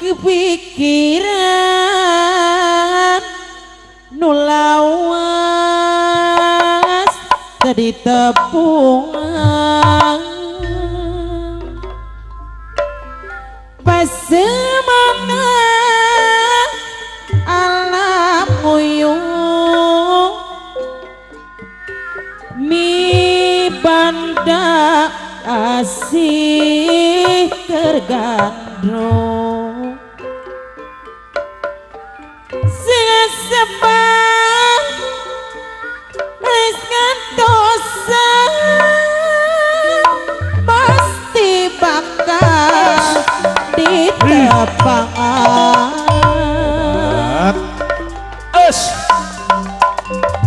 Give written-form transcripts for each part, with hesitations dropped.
kepikiran nulawas tadi tepungan pasemana alam nguyung mi banda asih tergandrung sesebang wis ngantosa pasti bakal ditepangan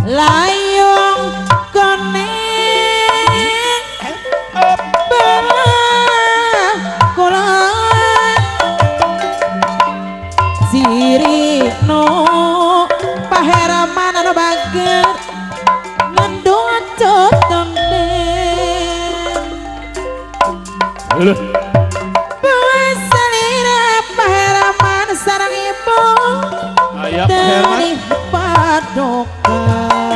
layung koneng belah kulon sirino paheraman anu bager ngendut temden selira paheraman sarang ibu dari padokan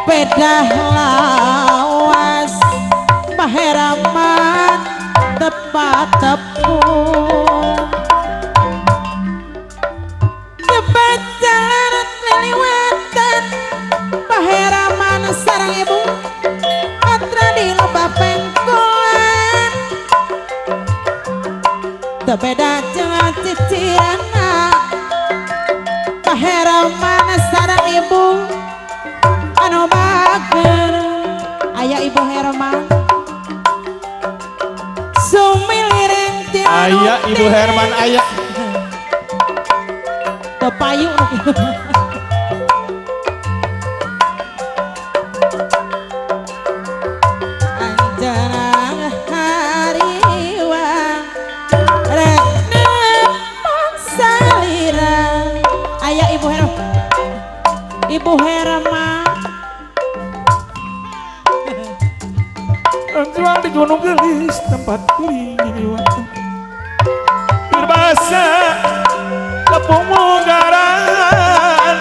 pedah lawas paheraman tepat tepung tepat jalan leliwatan paheraman sarang ibu atra di lomba pengkolan tebeda jangan cicirana paheraman sarang ibu anu bager aya ibu Herman sumilireng aya ibu Herman aya tepayu anjana hariwa rekna salira aya ibu Herman ibu Herman Anjuang di gunung gelis tempat kuliwat berbahasa tepung munggaran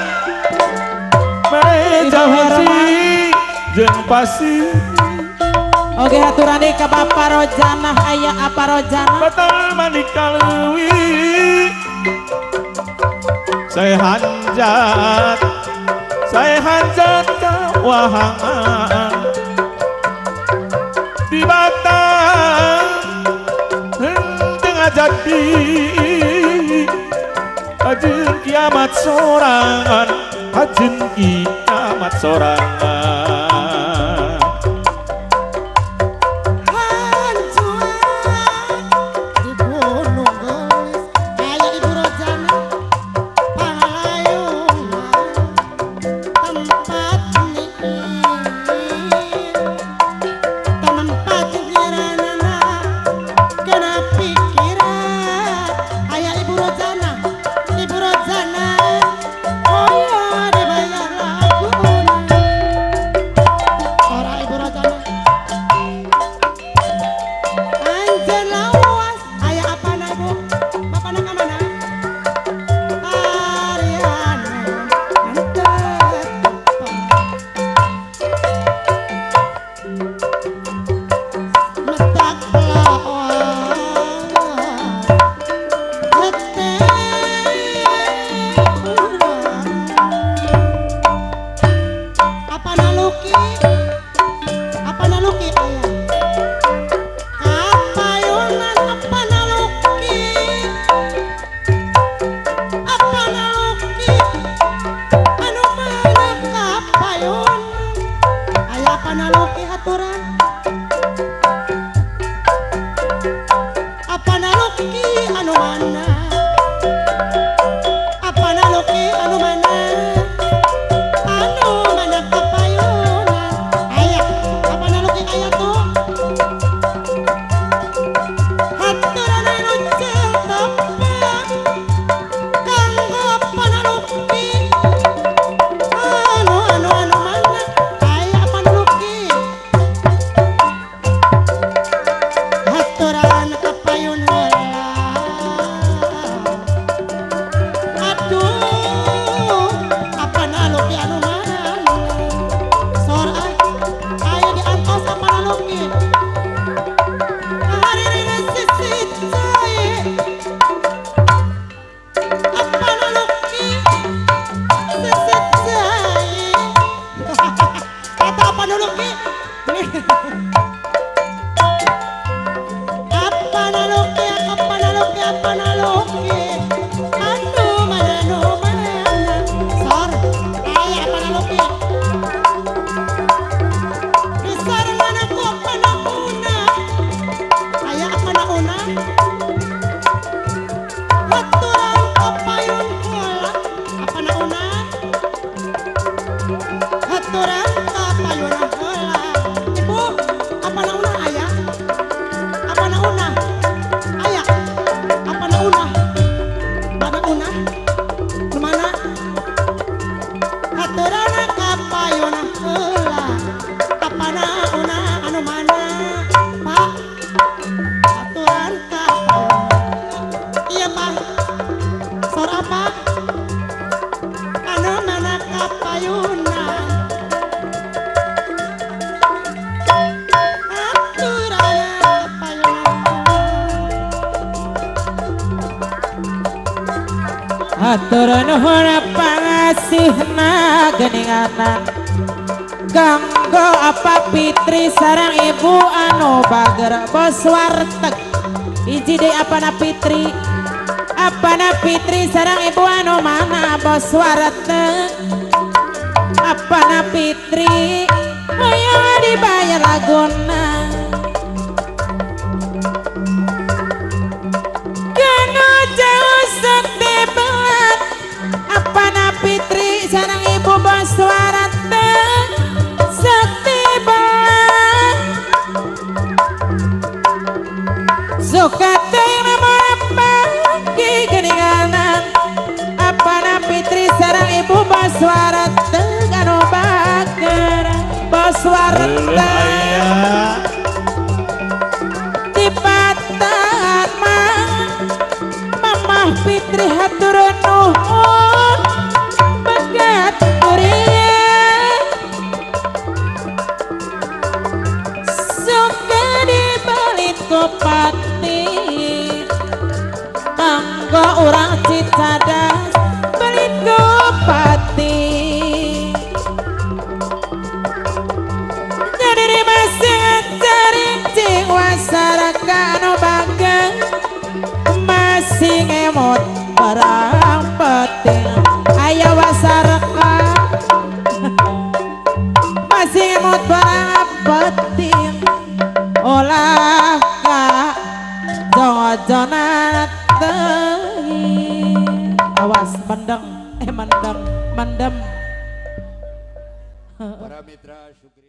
meja hati jeung pasti oke haturan di ke Bapak Rojana aya apa Rojana batal manika leuwih saya hanjat kawahangan di batang tengah jadi ajeng kiamat sorangan ajeng kiamat sorangan di gunung gelis aya ibu Rojana pangayungan tempat tempat pikiranana kena pikiran aya ibu Rojana oh ya dibayar laguna ora ibu Rojana anjeun lawas aya apana ibu bapana ka mana Ariana antep metak lawas apa naluki ayah kapayunan apa naluki anu mana kapayun ayah apa naluki haturan apa naluki anu mana apa naluki anu mana kapayunan ayah apa naluki ayah tuh haturan anu cetepan kanggo apa naluki anu mana ayah apa naluki haturan kapayun heula aya panalukit anu mana sor aya panalukit besar mana ko panauna aya panauna haturan kapayun kola apa nauna haturan kapayun kola ibu apa nauna aya apa nauna aya apa nauna panauna kemana haturan kapayun kola apa nauna anu mana pak haturan kapayun iya pak sor apa anu mana kapayunan aturan kapayunan Hatur nuhun pangasihna geninganan kanggo apa Fitri sareng ibu anu bager bos warteg hiji deui apana Fitri sareng ibu anu mana bos warteg apana Fitri hoyong dibayar laguna kanu jauh sekti belat apana Fitri sareng ibu bos warteg sekti belat suka teuing pagi geninganan apana Fitri sareng ibu bos warteg anu bager bos warteg di patan mamah Fitri hatur nuhun begat kuring suka dibalit kupati kanggo urang cicadas belit kupati jadi masih ngajarin cing wasaraka anu bageng masih ngemot barang penting aya wasaraka masih ngemot barang penting olah ka jongojonat awas mendem mendem Para mitra Syukri